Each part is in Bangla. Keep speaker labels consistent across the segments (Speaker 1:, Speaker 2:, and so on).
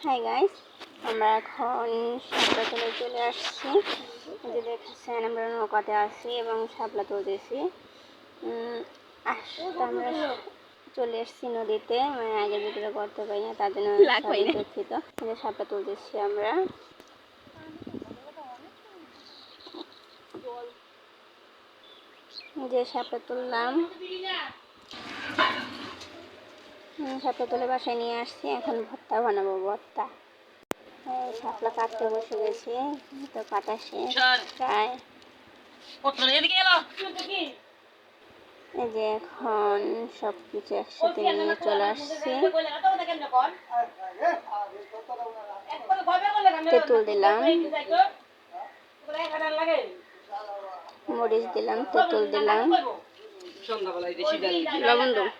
Speaker 1: হাই গাইস, আমরা এখন শাপলা তুলে চলে আসছি। যে দেখছেন আমরা নৌকাতে আছি এবং শাপলা তুলতেছি। আমরা চলে এসেছি নদীতে, মানে আগে ভিডিও করতে পারি না, তার জন্য সবাই দুঃখিত। শাপলা তুলতেছি আমরা। যে শাপলা তুললাম, শাপলা তুলে বাসায় নিয়ে আসছি। এখন ভর্তা বানাবো, ভর্তা। শাপলা কাটতে বসে গেছি, তো কাটা শেষ প্রায়। এই যে এখন সবকিছু একসাথে নিয়ে চলে আসছি। তেঁতুল দিলাম, মরিচ দিলাম, তেঁতুল দিলাম, লবণ দিলাম,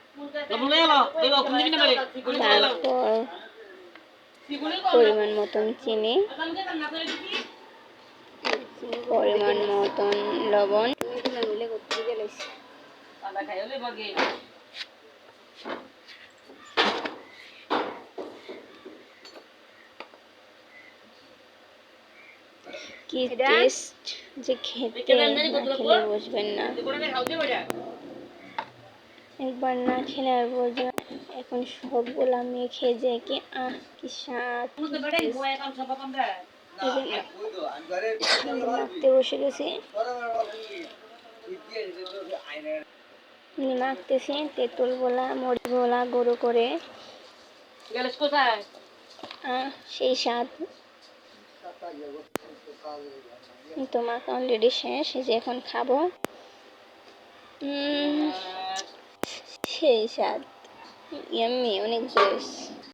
Speaker 1: তারপর পরিমাণ মতন চিনি, পরিমাণ মতন লবণ। কি টেস্ট যে, খেতে না খেলে বুঝবেন না, একবার না খেলে আর বুঝবেন। এখন সবগুলা মেখে যে কি কি স্বাদ। মাখতে বসে গেছি, মাখতেছি তেঁতুল গোলা, মরিচ গোলা গুঁড়ো করে। সেই স্বাদ। তো মাখা অলরেডি শেষ, যে এখন খাবো। সেই স্বাদ, ইয়াম্মি, অনেক জোস।